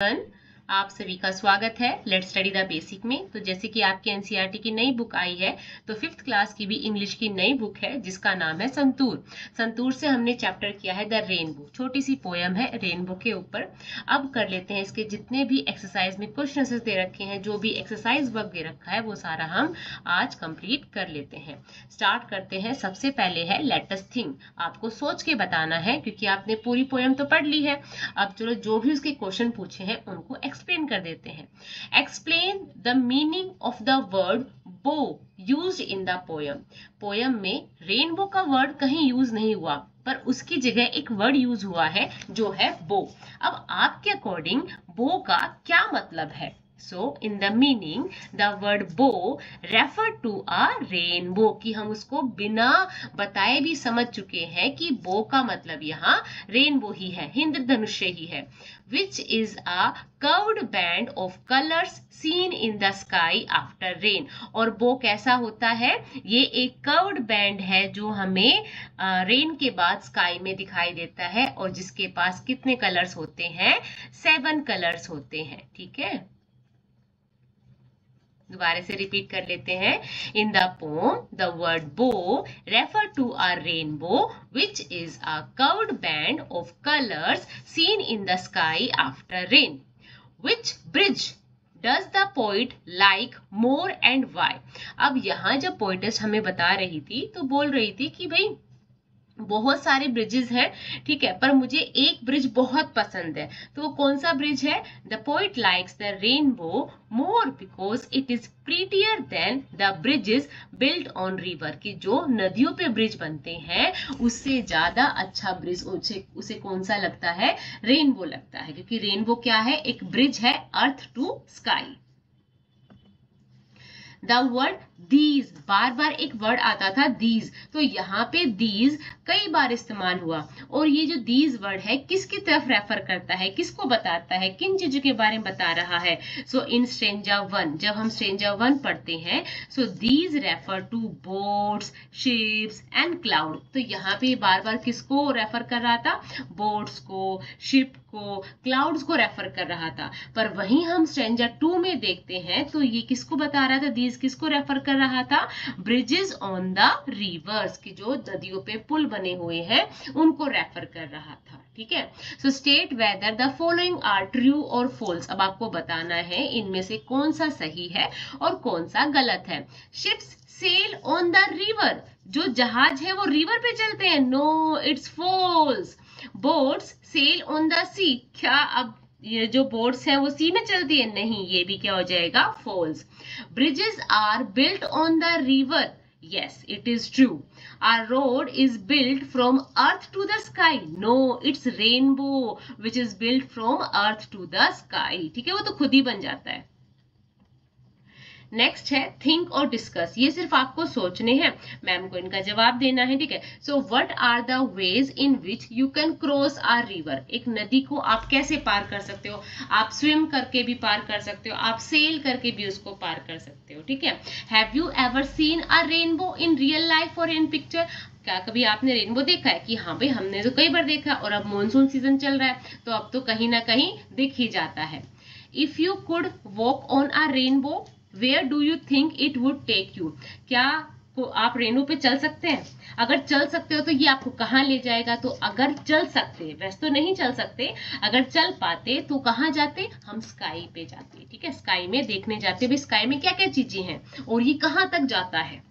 One, आप सभी का स्वागत है लेट्स स्टडी द बेसिक में। तो जैसे कि आपकी एनसीईआरटी की नई बुक आई है, तो 5th क्लास की भी इंग्लिश की नई बुक है जिसका नाम है संतूर। संतूर से हमने चैप्टर किया है द रेनबो, छोटी सी पोयम है रेनबो के ऊपर। अब कर लेते हैं इसके जितने भी एक्सरसाइज में क्वेश्चन आंसर दे रखे हैं, जो भी एक्सरसाइज वर्क दे रखा है वो सारा हम आज कंप्लीट कर लेते हैं। स्टार्ट करते हैं। सबसे पहले है लेट अस थिंक। आपको सोच के बताना है क्योंकि आपने पूरी पोयम तो पढ़ ली है। अब चलो जो भी उसके क्वेश्चन पूछे हैं उनको एक्सप्लेन कर देते हैं। Explain the meaning of the word bow used in the poem. Poem में रेनबो का वर्ड कहीं यूज नहीं हुआ, पर उसकी जगह एक वर्ड यूज हुआ है जो है बो। अब आपके अकॉर्डिंग बो का क्या मतलब है? So in the meaning, the word bow refer to a rainbow, कि हम उसको बिना बताए भी समझ चुके हैं कि बो का मतलब यहाँ रेनबो ही है, इंद्रधनुष्य ही है। Which is a curved band of colors seen in the sky after rain। और बो कैसा होता है? ये एक कर्व्ड बैंड है जो हमें रेन के बाद स्काई में दिखाई देता है, और जिसके पास कितने कलर्स होते हैं? 7 कलर्स होते हैं। ठीक है, दोबारा से रिपीट कर लेते हैं। In the poem the word bow refer to a rainbow which is a curved band of colours seen in the sky after rain. Which bridge does the poet like more and why. अब यहाँ जब पोइटेस्ट हमें बता रही थी तो बोल रही थी कि भाई बहुत सारे ब्रिजेस हैं, ठीक है, पर मुझे एक ब्रिज बहुत पसंद है। तो वो कौन सा ब्रिज है? The poet likes the rainbow more because it is prettier than the bridges built on river. की जो नदियों पे ब्रिज बनते हैं उससे ज्यादा अच्छा ब्रिज उसे कौन सा लगता है? रेनबो लगता है, क्योंकि रेनबो क्या है? एक ब्रिज है earth to sky. The word these, बार बार एक वर्ड आता था दीज, तो यहाँ पे दीज कई बार इस्तेमाल हुआ। और ये जो दीज वर्ड है किसकी तरफ रेफर करता है, किसको बताता है, किन चीजों के बारे में बता रहा है? सो इन स्ट्रेंजर वन, जब हम स्ट्रेंजर वन पढ़ते हैं, so these refer to boats, ships and cloud. तो यहाँ पे बार बार किसको रेफर कर रहा था? बोट्स को, शिप को, क्लाउड्स को रेफर कर रहा था। पर वहीं हम स्ट्रेंजर 2 में देखते हैं तो ये किसको बता रहा था? दीज किसको रेफर कर रहा था? ब्रिजेस ऑन द रिवर्स, की जो नदियों पे पुल बने हुए हैं उनको रेफर कर रहा था। ठीक है, so state whether the following are true और फॉल्स। अब आपको बताना है इनमें से कौन सा सही है और कौन सा गलत है। Ships sail on the river, जो जहाज है वो रिवर पे चलते हैं। No, it's false. Boats sail on the sea, क्या अब ये जो बोट्स है वो सी में चलती है? नहीं, ये भी क्या हो जाएगा? False. Bridges are built on the river, yes it is true. Our road is built from earth to the sky, no it's rainbow which is built from earth to the sky। ठीक है, वो तो खुद ही बन जाता है। Next है think और डिस्कस। ये सिर्फ आपको सोचने हैं, मैम को इनका जवाब देना है। ठीक है, so what are the ways in which you can cross a river. एक नदी को आप कैसे पार कर सकते हो? आप स्विम करके भी पार कर सकते हो, आप सेल करके भी उसको पार कर सकते हो। ठीक है, have you ever seen a rainbow in real life और इन पिक्चर। क्या कभी आपने रेनबो देखा है? कि हाँ भाई हमने तो कई बार देखा, और अब मॉनसून सीजन चल रहा है तो अब तो कहीं ना कहीं दिख ही जाता है। If you could walk on a rainbow where do you think it would take you. क्या आप रेनबो पे चल सकते हैं? अगर चल सकते हो तो ये आपको कहाँ ले जाएगा? तो अगर चल सकते, वैसे तो नहीं चल सकते, अगर चल पाते तो कहाँ जाते? हम स्काई पे जाते। ठीक है, स्काई में देखने जाते। भाई स्काई में क्या क्या चीजें हैं और ये कहाँ तक जाता है।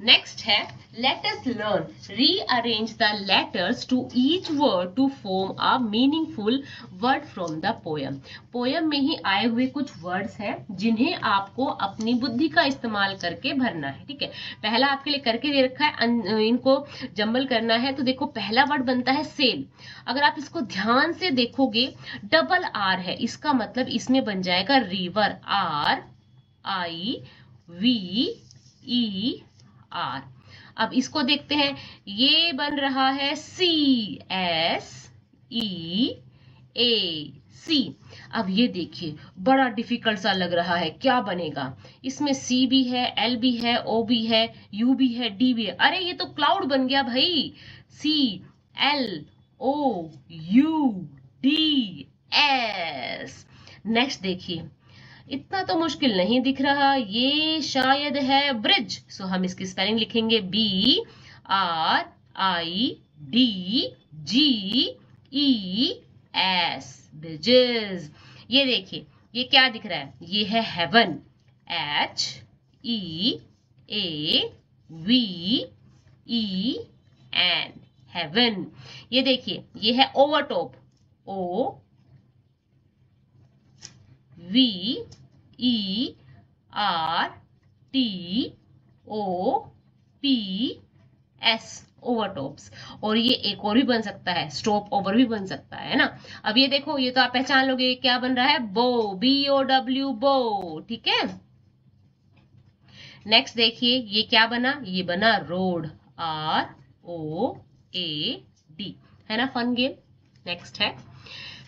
नेक्स्ट है let us learn, rearrange the letters to each word to form a meaningful word from the poem. Poem में ही आए हुए कुछ वर्ड्स हैं जिन्हें आपको अपनी बुद्धि का इस्तेमाल करके भरना है। ठीक है, पहला आपके लिए करके दे रखा है, इनको जंबल करना है। तो देखो पहला वर्ड बनता है सेल। अगर आप इसको ध्यान से देखोगे डबल आर है, इसका मतलब इसमें बन जाएगा river, are I V E R. अब इसको देखते हैं, ये बन रहा है सी एस ई ए सी। अब ये देखिए बड़ा डिफिकल्ट सा लग रहा है, क्या बनेगा? इसमें सी भी है, एल भी है, ओ भी है, यू भी है, डी भी है। अरे ये तो क्लाउड बन गया भाई। C L O U D S. Next देखिए, इतना तो मुश्किल नहीं दिख रहा, ये शायद है ब्रिज। सो हम इसकी स्पेलिंग लिखेंगे BRIDGES, ब्रिजेस। ये देखिए, ये क्या दिख रहा है, ये है हेवन, HEAVEN, हेवन। ये देखिए, ये है ओवरटॉप, OVERTOPS, ओवरटॉप्स। और ये एक और भी बन सकता है, स्टॉप ओवर भी बन सकता है ना। अब ये देखो, ये तो आप पहचान लोगे, ये क्या बन रहा है, बो, BOW, बो, ठीक है। नेक्स्ट देखिए, ये क्या बना, ये बना रोड, ROAD, है ना, फन गेम। नेक्स्ट है,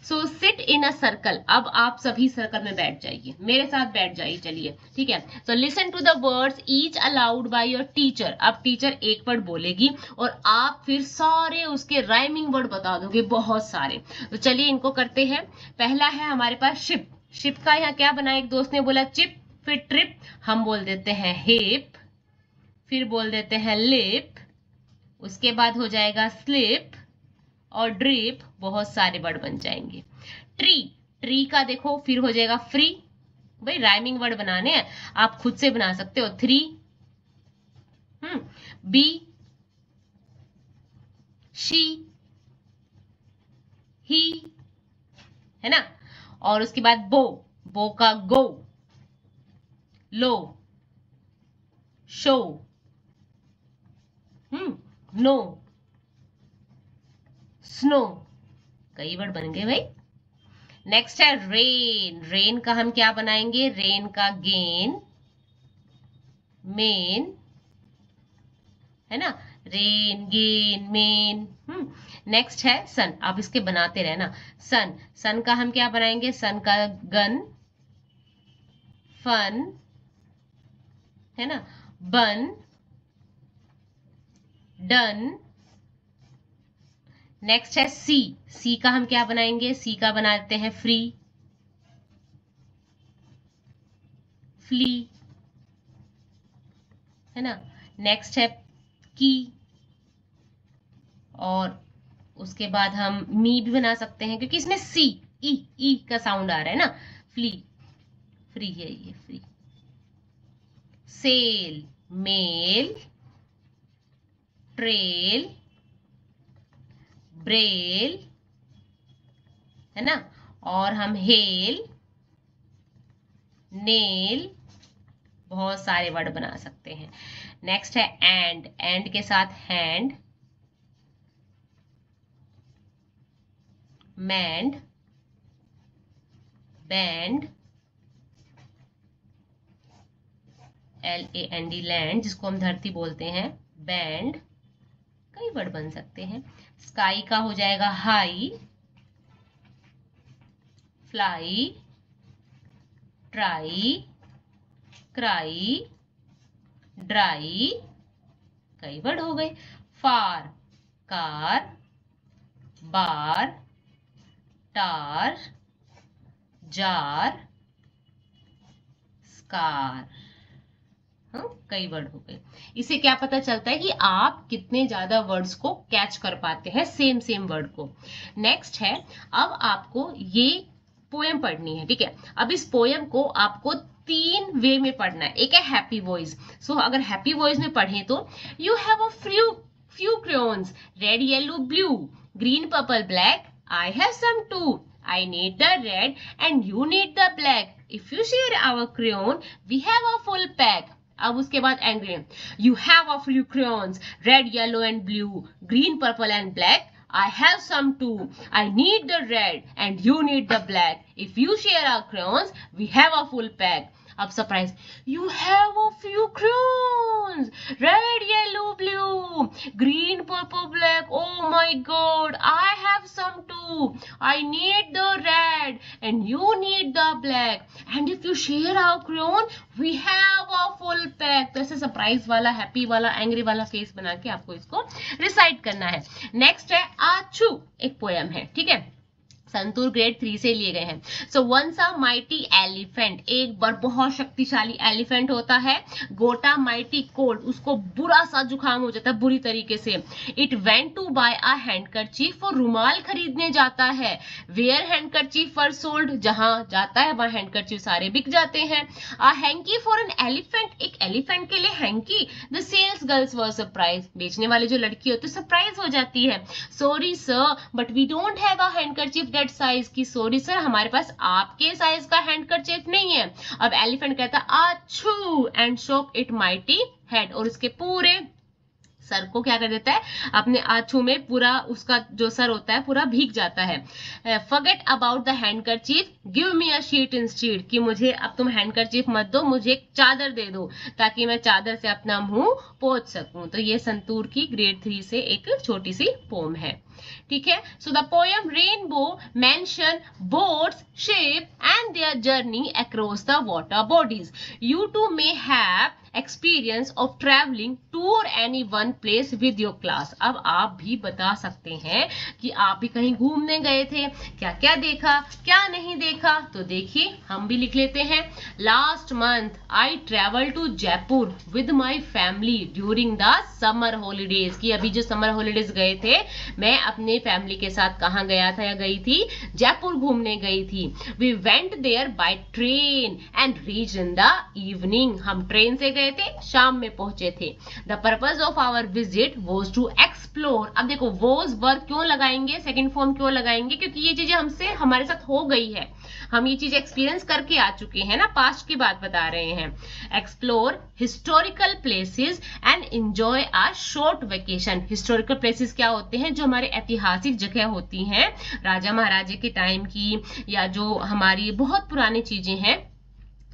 so sit in a circle. अब आप सभी सर्कल में बैठ जाइए, मेरे साथ बैठ जाइए, चलिए, ठीक है। So listen to the words each aloud by your teacher. अब टीचर एक वर्ड बोलेगी और आप फिर सारे उसके राइमिंग वर्ड बता दोगे, बहुत सारे। तो चलिए इनको करते हैं। पहला है हमारे पास शिप। शिप का यहाँ क्या बना, एक दोस्त ने बोला चिप, फिर ट्रिप, हम बोल देते हैं हिप, फिर बोल देते हैं लिप, उसके बाद हो जाएगा स्लिप और ड्रिप, बहुत सारे वर्ड बन जाएंगे। ट्री, ट्री का देखो फिर हो जाएगा फ्री, भाई राइमिंग वर्ड बनाने हैं, आप खुद से बना सकते हो, 3। बी, शी, ही, है ना। और उसके बाद बो, बो का गो, लो, शो, नो, स्नो, कई वर्ड बन गए भाई। नेक्स्ट है रेन। रेन का हम क्या बनाएंगे, रेन का गेन, मेन, है ना, रेन, गेन, मेन। नेक्स्ट है सन। आप इसके बनाते रहना। सन, सन का हम क्या बनाएंगे, सन का गन, फन, है ना, बन, डन। नेक्स्ट है सी। सी का हम क्या बनाएंगे, सी का बना देते हैं फ्री, फ्ली, है ना। नेक्स्ट है की, और उसके बाद हम मी भी बना सकते हैं, क्योंकि इसमें सी, ई का साउंड आ रहा है ना, फ्ली, फ्री है ये, free. Sail, mail, trail, Braille, है ना। और हम हेल, नेल, बहुत सारे वर्ड बना सकते हैं। नेक्स्ट है एंड। एंड के साथ hand, mand, band, LAND, land, जिसको हम धरती बोलते हैं, बैंड, कई वर्ड बन सकते हैं। स्काई का हो जाएगा high, fly, try, cry, dry, कई वर्ड हो गए। फार, कार, बार, टार, जार, स्कार, कई वर्ड हो गए। इससे क्या पता चलता है कि आप कितने ज्यादा वर्ड्स को कैच कर पाते हैं, सेम सेम वर्ड को। नेक्स्ट है, अब आपको ये पोएम पढ़नी है, ठीक है। अब इस पोएम को आपको 3 वे में पढ़ना है। एक है हैप्पी वॉइस। सो अगर हैप्पी वॉइस में पढ़े तो you have a few crayons, red, yellow, blue, green, purple, black. I have some too. I need the red and you need the black. If you share our crayon, we have a full pack. अब उसके बाद angry, you have a few crayons, red, yellow and blue, green, purple and black. I have some too. I need the red and you need the black. If you share our crayons, we have a full pack. अब surprise, you have a few crayons, red, yellow, blue, green, purple, black. Oh my god, I have some too. I need the red and you need the black. And if you share our crayon, we have a full pack. तो ऐसे surprise वाला, happy वाला, angry वाला face बना के आपको इसको recite करना है। नेक्स्ट है आछू, एक पोएम है, ठीक है। संतूर ग्रेड 3 से लिए गए हैं। So once a mighty elephant, एक बार बहुत शक्तिशाली एलिफेंट होता है। गोटा माइटी कोल्ड, उसको बुरा सा जुकाम हो जाता है बुरी तरीके से। It went to buy a handkerchief, वो रुमाल खरीदने जाता है। वेयर हैंडकरचीफ वर सोल्ड, जहां जाता है वहां हैंडकरचीफ सारे बिक जाते हैं। A hankie for an elephant, एक एलिफेंट के लिए hankie. The sales girls were surprise, बेचने वाली जो लड़की होती है सरप्राइज हो जाती है। Sorry sir but we don't have a handkerchief that size, की सॉरी सर हमारे पास आपके साइज का हैंडकरचीफ नहीं है। अब एलिफेंट कहता अच्छू एंड शोक इट माइटी हेड, और उसके पूरे सर को क्या कर देता है, अपने आंचू में पूरा उसका जो सर होता है पूरा भीग जाता है। Forget about the handkerchief, give me a sheet instead, कि मुझे अब तुम हैंडकरचीफ मत दो, मुझे एक चादर दे दो ताकि मैं चादर से अपना मुंह पोंछ सकूं। तो ये संतूर की ग्रेड 3 से एक छोटी सी पोम है। ठीक है, so the poem rainbow mention boats, ship and their journey across the water bodies. You too may have experience of travelling to और any one place with your class. अब आप भी बता सकते हैं कि आप भी कहीं घूमने गए थे, क्या क्या देखा क्या नहीं देखा। तो देखिए हम भी लिख लेते हैं। Last month I travel to Jaipur with my family during the summer holidays, की अभी जो समर हॉलीडेज गए थे मैं अपने फैमिली के साथ कहाँ गया था या गई थी, जयपुर घूमने गई थी। We went there by train and reach in the evening, हम ट्रेन से गए थे, शाम में पहुंचे थे। The purpose of our visit was to explore. अब देखो वॉज वर्ब क्यों लगाएंगे, सेकेंड फॉर्म क्यों लगाएंगे, क्योंकि ये चीजें हमसे हमारे साथ हो गई है, हम ये चीज एक्सपीरियंस करके आ चुके हैं ना, पास्ट की बात बता रहे हैं। Explore historical places and enjoy a short vacation. Historical places क्या होते हैं, जो हमारे ऐतिहासिक जगह होती हैं राजा महाराजे के टाइम की, या जो हमारी बहुत पुरानी चीजें हैं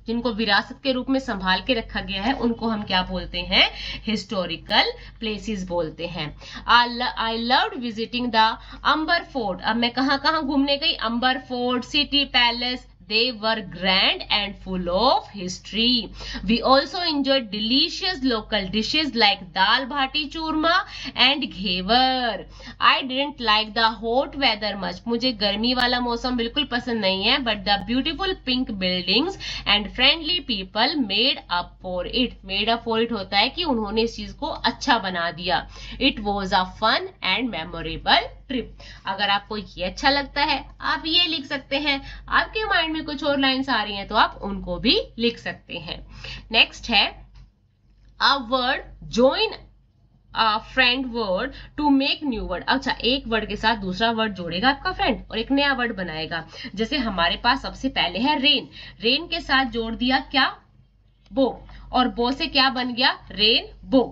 जिनको विरासत के रूप में संभाल के रखा गया है, उनको हम क्या बोलते हैं, हिस्टोरिकल प्लेसेस बोलते हैं। I loved visiting the Amber Fort. अब मैं कहाँ कहाँ घूमने गई, Amber Fort, City Palace, they were grand and full of history. We also enjoyed delicious local dishes like dal bhati churma and ghevar. I didn't like the hot weather much. मुझे गर्मी वाला मौसम बिल्कुल पसंद नहीं है, but the beautiful pink buildings and friendly people made up for it. made up for it होता है कि उन्होंने इस चीज को अच्छा बना दिया। It was a fun and memorable trip. अगर आपको ये अच्छा लगता है आप ये लिख सकते हैं, आपके माइंड में कुछ और लाइंस आ रही हैं तो आप उनको भी लिख सकते हैं। नेक्स्ट है a word join a friend word to make new word. अच्छा, एक वर्ड के साथ दूसरा वर्ड जोड़ेगा आपका फ्रेंड और एक नया वर्ड बनाएगा। जैसे हमारे पास सबसे पहले है रेन, रेन के साथ जोड़ दिया क्या, बो, और बो से क्या बन गया, रेन बो।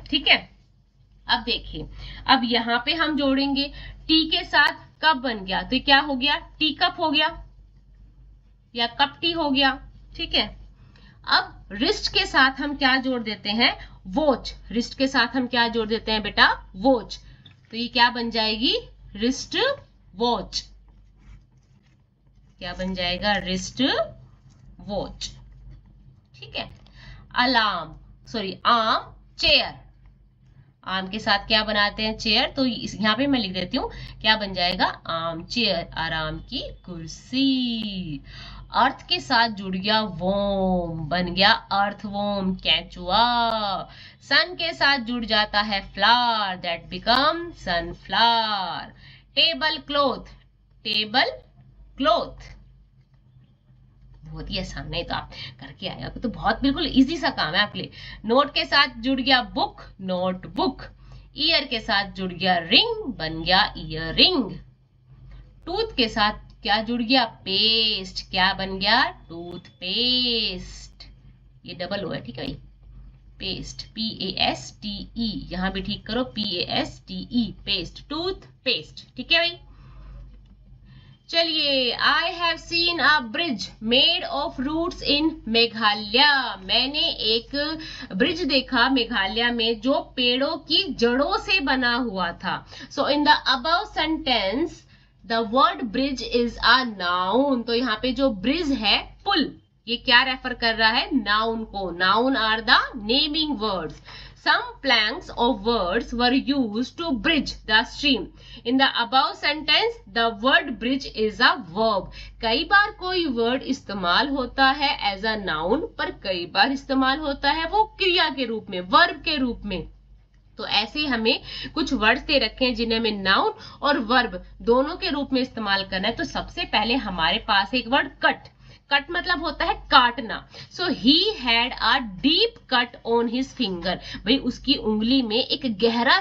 ठीक है, अब देखिए, अब यहाँ पे हम जोड़ेंगे टी के साथ कप बन गया, तो क्या हो गया, टी कप हो गया या कप टी हो गया। ठीक है, अब रिस्ट के साथ हम क्या जोड़ देते हैं, वॉच। रिस्ट के साथ हम क्या जोड़ देते हैं बेटा, वॉच, तो ये क्या बन जाएगी, रिस्ट वॉच। क्या बन जाएगा, रिस्ट वॉच। ठीक है, alarm, sorry arm chair, arm के साथ क्या बनाते हैं, चेयर, तो यहाँ पे मैं लिख देती हूँ, क्या बन जाएगा, आर्म चेयर, आराम की कुर्सी। अर्थ के साथ जुड़ गया वोम, बन गया अर्थ वोम, केंचुआ। सन के साथ जुड़ जाता है flower, that become sunflower. Table cloth, table cloth, बहुत ही आसान है, तो आप करके आएगा तो बहुत बिल्कुल इजी सा काम है आपके लिए। नोट के साथ जुड़ गया बुक, नोटबुक। ईयर के साथ जुड़ गया रिंग, बन गया ईयर रिंग। टूथ के साथ क्या जुड़ गया, पेस्ट, क्या बन गया, टूथ पेस्ट। ये डबल ओ है, ठीक है, पेस्ट, PASTE, यहां भी ठीक करो, PASTE, पेस्ट, टूथ पेस्ट। ठीक है भाई, चलिए, I have seen a bridge made of roots in Meghalaya. मैंने एक ब्रिज देखा मेघालय में जो पेड़ों की जड़ों से बना हुआ था। So in the above sentence the word bridge is a noun. तो यहाँ पे जो ब्रिज है, पुल, ये क्या रेफर कर रहा है, नाउन को। Noun are the naming words. Some planks of words were used to bridge the stream. In the above sentence, the word bridge is a verb. कई बार कोई वर्ड इस्तेमाल होता है एज अ नाउन, पर कई बार इस्तेमाल होता है वो क्रिया के रूप में, वर्ब के रूप में। तो ऐसे हमें कुछ वर्ड्स दे रखे हैं जिन्हें हमें नाउन और वर्ब दोनों के रूप में इस्तेमाल करना है। तो सबसे पहले हमारे पास एक वर्ड कट। कट मतलब होता है काटना। So he had a deep cut on his finger. भाई उसकी उंगली में एक गहरा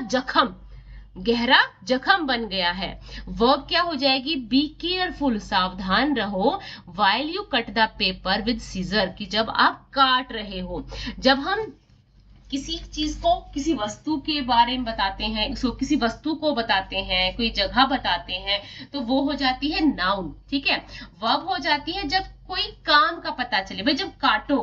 जख्म बन गया है। वर्ब क्या हो जाएगी? बी केयरफुल, सावधान रहो। While you cut the paper with scissor, कि जब आप काट रहे हो। जब हम किसी चीज को, किसी वस्तु के बारे में बताते हैं, किसी वस्तु को बताते हैं, कोई जगह बताते हैं, तो वो हो जाती है नाउन। ठीक है। वर्ब हो जाती है जब कोई काम का पता चले। भाई जब काटो,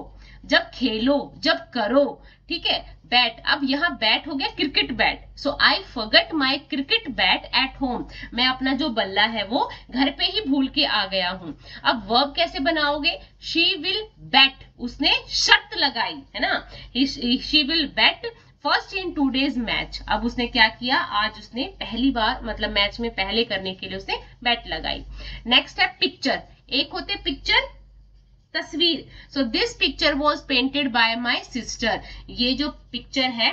जब खेलो, जब करो। ठीक है। बैट, अब यहाँ बैट हो गया cricket bat. So I forget my cricket bat at home. मैं अपना जो बल्ला है वो घर पे ही भूल के आ गया हूं। अब वर्ब कैसे बनाओगे? शी विल बैट, उसने शर्त लगाई, है ना। She will bat first in today's match. अब उसने क्या किया? आज उसने पहली बार, मतलब मैच में पहले करने के लिए उसने बैट लगाई। नेक्स्ट है पिक्चर। एक होते पिक्चर, तस्वीर। So this picture was painted bye my sister. ये जो पिक्चर है,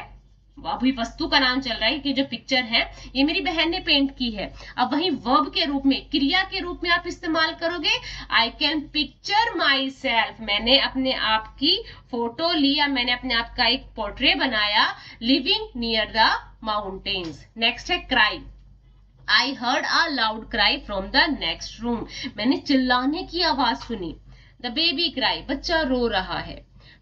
अभी वस्तु का नाम चल रहा है कि जो पिक्चर है ये मेरी बहन ने पेंट की है। अब वही वर्ब के रूप में, क्रिया के रूप में आप इस्तेमाल करोगे, I can picture my self. मैंने अपने आप की फोटो ली, या मैंने अपने आप का एक पोर्ट्रेट बनाया, living near the mountains. Next है cry. I heard a loud cry from the next room. मैंने चिल्लाने की आवाज सुनी। द बेबी क्राई, बच्चा रो रहा है।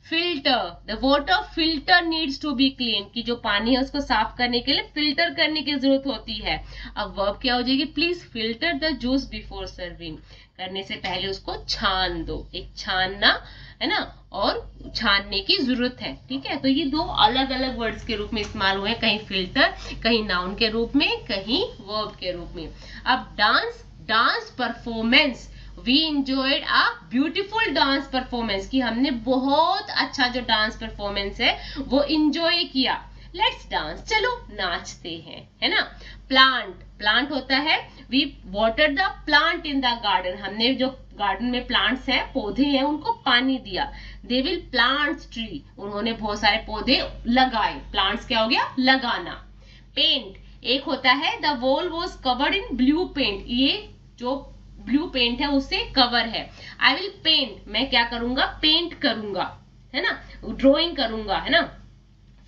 Filter, the water filter needs to be clean, कि जो पानी है उसको साफ करने के लिए फिल्टर करने की जरूरत होती है। अब वर्ब क्या हो जाएगी? Please filter the juice before serving. करने से पहले उसको छान दो। एक छानना है ना, और छानने की जरूरत है। ठीक है। तो ये दो अलग अलग वर्ड्स के रूप में इस्तेमाल हुए, कहीं फिल्टर, कहीं नाउन के रूप में, कहीं वर्ब के रूप में। अब dance performance. We enjoyed a beautiful dance performance, कि हमने बहुत अच्छा जो डांस परफॉर्मेंस है वो इंजॉय किया। लेट्स डांस, चलो नाचते हैं, है ना। प्लांट होता है, we water the plant in the garden. हमने जो गार्डन में प्लांट्स हैं, पौधे हैं, उनको पानी दिया। दे विल प्लांट ट्री, उन्होंने बहुत सारे पौधे लगाए। प्लांट्स क्या हो गया? लगाना। पेंट, एक होता है the wall was covered in blue paint, ये जो ब्लू पेंट है उससे कवर है। आई विल पेंट, मैं क्या करूंगा? पेंट करूंगा, है ना, ड्रॉइंग करूंगा, है ना।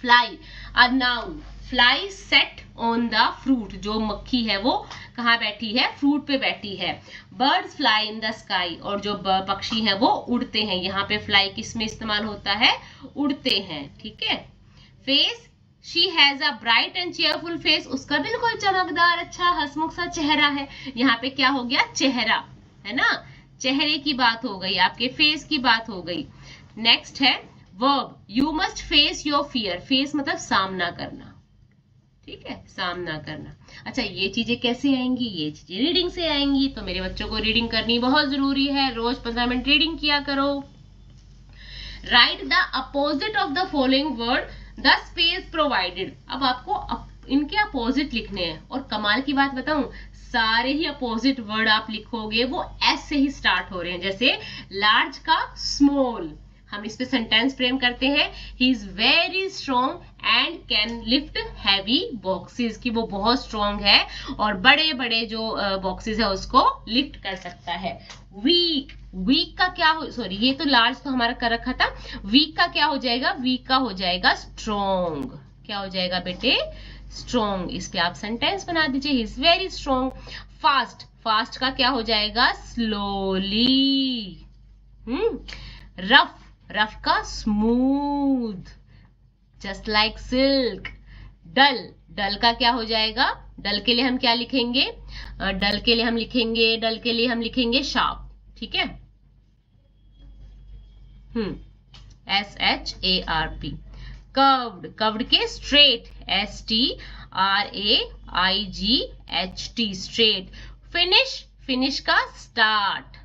Fly, a noun. Fly set on the fruit, जो मक्खी है वो कहाँ बैठी है? फ्रूट पे बैठी है। Birds fly in the sky, और जो पक्षी है वो उड़ते हैं। यहाँ पे फ्लाई किस में इस्तेमाल होता है? उड़ते हैं। ठीक है। Face, she has a bright and cheerful face, उसका बिल्कुल चमकदार अच्छा हंसमुख सा चेहरा है। यहाँ पे क्या हो गया? चेहरा, है ना, चेहरे की बात हो गई, आपके फेस की बात हो गई। नेक्स्ट है verb, you must face your fear. Face मतलब सामना करना। ठीक है, सामना करना। अच्छा, ये चीजें कैसे आएंगी? ये चीजें रीडिंग से आएंगी। तो मेरे बच्चों को रीडिंग करनी बहुत जरूरी है, रोज 15 मिनट रीडिंग किया करो। Right the opposite of the following word the space provided. अब आपको इनके अपोजिट लिखने हैं, और कमाल की बात बताऊं, सारे ही अपोजिट वर्ड आप लिखोगे वो एस से ही स्टार्ट हो रहे हैं। जैसे लार्ज का स्मॉल, हम इस पे सेंटेंस फ्रेम करते हैं, he is very strong and can lift heavy boxes, की वो बहुत स्ट्रॉन्ग है और बड़े बड़े जो बॉक्सेस है उसको लिफ्ट कर सकता है। वीक, वीक का क्या हो, सॉरी ये तो लार्ज तो हमारा कर रखा था। वीक का क्या हो जाएगा? वीक का हो जाएगा स्ट्रॉन्ग। क्या हो जाएगा बेटे? स्ट्रॉन्ग। इस पे आप सेंटेंस बना दीजिए, he is very strong. Fast, fast का क्या हो जाएगा? स्लोली। रफ, रफ का स्मूथ, जस्ट लाइक सिल्क। डल, डल का क्या हो जाएगा? डल के लिए हम क्या लिखेंगे? डल के लिए हम लिखेंगे शार्प। ठीक है, SHARP। कर्व्ड, कर्व्ड के straight, STRAIGHT, straight. Finish, finish का स्टार्ट।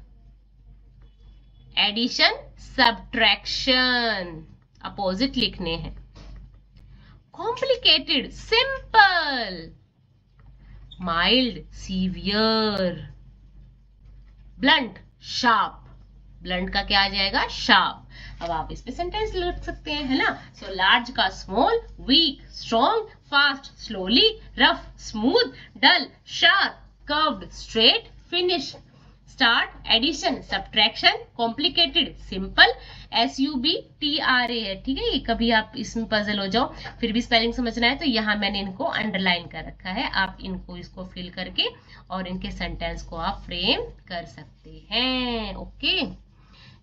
एडिशन, सब्ट्रैक्शन, अपोजिट लिखने हैं। Complicated simple, mild severe, blunt sharp, blunt का क्या आ जाएगा शार्प। अब आप इस पे सेंटेंस लिख सकते हैं, है ना। सो लार्ज का small, weak strong, fast slowly, rough smooth, dull sharp, curved straight, finish start, addition subtraction, complicated simple, SUBTRA है, ठीक है। ये कभी आप इसमें पजल हो जाओ फिर भी स्पेलिंग समझना है तो यहाँ मैंने इनको अंडरलाइन कर रखा है, आप इनको इसको फिल करके और इनके सेंटेंस को आप फ्रेम कर सकते हैं। ओके,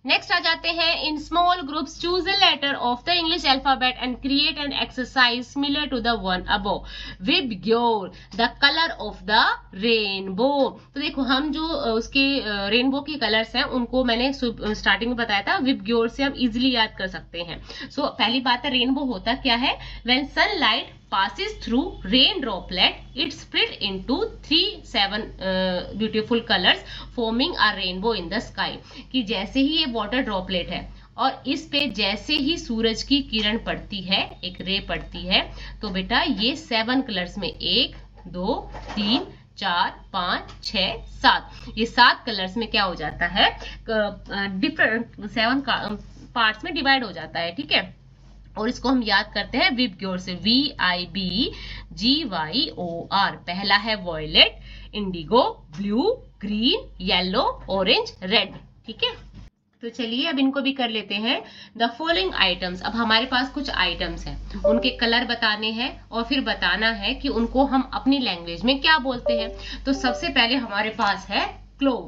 नेक्स्ट आ जाते हैं, in small groups choose a letter of the English alphabet and create an exercise similar to the one above, VIBGYOR the colour of the rainbow. तो देखो हम जो उसके रेनबो के कलर्स हैं उनको मैंने स्टार्टिंग में बताया था, विबग्योर से हम इजिली याद कर सकते हैं। सो पहली बात है, रेनबो होता क्या है, when sunlight passes through rain droplet, it split into 7 beautiful colors forming a rainbow in the sky। कि जैसे ही ये वाटर ड्रॉपलेट है और इस पे जैसे ही सूरज की किरण पड़ती है, एक रे पड़ती है, तो बेटा ये 7 कलर्स में 1 2 3 4 5 6 7 ये 7 कलर्स में क्या हो जाता है, डिफरेंट 7 पार्ट्स में डिवाइड हो जाता है, ठीक है। और इसको हम याद करते हैं विबग्योर से, VIBGYOR। पहला है violet, indigo, blue, green, yellow, orange, red, ठीक है। तो चलिए अब इनको भी कर लेते हैं। द फॉलोइंग आइटम्स, अब हमारे पास कुछ आइटम्स हैं, उनके कलर बताने हैं और फिर बताना है कि उनको हम अपनी लैंग्वेज में क्या बोलते हैं। तो सबसे पहले हमारे पास है क्लोव।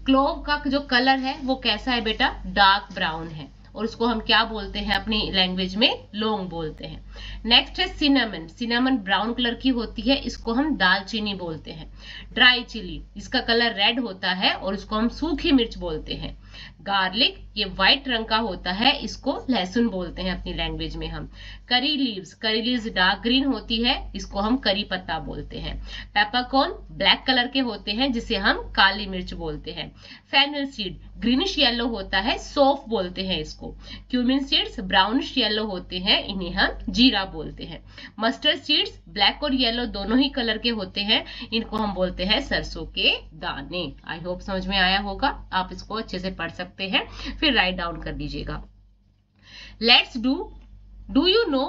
क्लोव का जो कलर है वो कैसा है बेटा, डार्क ब्राउन है और उसको हम क्या बोलते हैं अपनी लैंग्वेज में, लौंग बोलते हैं। नेक्स्ट है सिनेमन। सिनेमन ब्राउन कलर की होती है, इसको हम दालचीनी बोलते हैं। ड्राई चिली, इसका कलर रेड होता है और इसको हम सूखी मिर्च बोलते हैं। गार्लिक, ये व्हाइट रंग का होता है, इसको लहसुन बोलते हैं अपनी लैंग्वेज में हम। करी लीव्स डार्क ग्रीन होती है, इसको हम करी पत्ता बोलते हैं। पेपरकॉर्न ब्लैक कलर के होते हैं, जिसे हम काली मिर्च बोलते हैं। फेनल सीड ग्रीनिश येलो होता है, सौंफ बोलते हैं इसको। क्यूमिन सीड्स ब्राउनिश येलो होते हैं, इन्हें हम जीरा बोलते हैं। मस्टर्ड सीड्स ब्लैक और येलो दोनों ही कलर के होते हैं, इनको हम बोलते हैं सरसों के दाने। आई होप समझ में आया होगा, आप इसको अच्छे से पढ़ सकते हैं, फिर राइट डाउन कर दीजिएगा। Let's do you know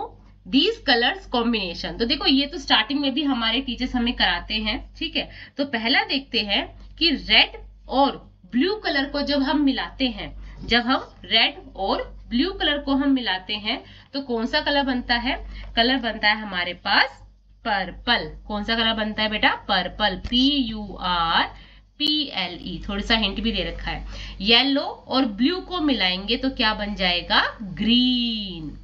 these colours combination. तो देखो ये तो स्टार्टिंग में भी हमारे टीचर्स हमें कराते हैं, ठीक है। तो पहला देखते हैं कि रेड और ब्लू कलर को जब हम मिलाते हैं, जब हम रेड और ब्लू कलर को हम मिलाते हैं तो कौन सा कलर बनता है, कलर बनता है हमारे पास पर्पल। कौन सा कलर बनता है बेटा, पर्पल, PURPLE। थोड़ा सा हिंट भी दे रखा है। येलो और ब्लू को मिलाएंगे तो क्या बन जाएगा, ग्रीन।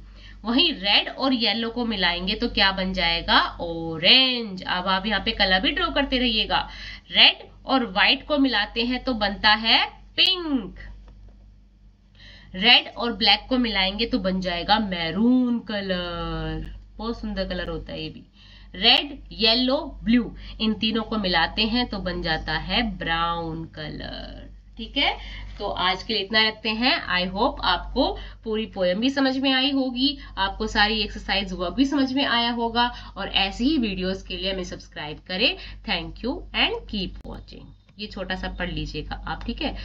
वहीं रेड और येलो को मिलाएंगे तो क्या बन जाएगा, ऑरेंज। अब आप यहाँ पे कलर भी ड्रॉ करते रहिएगा। रेड और व्हाइट को मिलाते हैं तो बनता है पिंक। रेड और ब्लैक को मिलाएंगे तो बन जाएगा मैरून कलर, बहुत सुंदर कलर होता है ये भी। रेड, येलो, ब्लू, इन तीनों को मिलाते हैं तो बन जाता है ब्राउन कलर, ठीक है। तो आज के लिए इतना रखते हैं। आई होप आपको पूरी पोएम भी समझ में आई होगी, आपको सारी एक्सरसाइज वर्क भी समझ में आया होगा, और ऐसे ही वीडियोस के लिए हमें सब्सक्राइब करें। Thank you and keep watching. ये छोटा सा पढ़ लीजिएगा आप, ठीक है।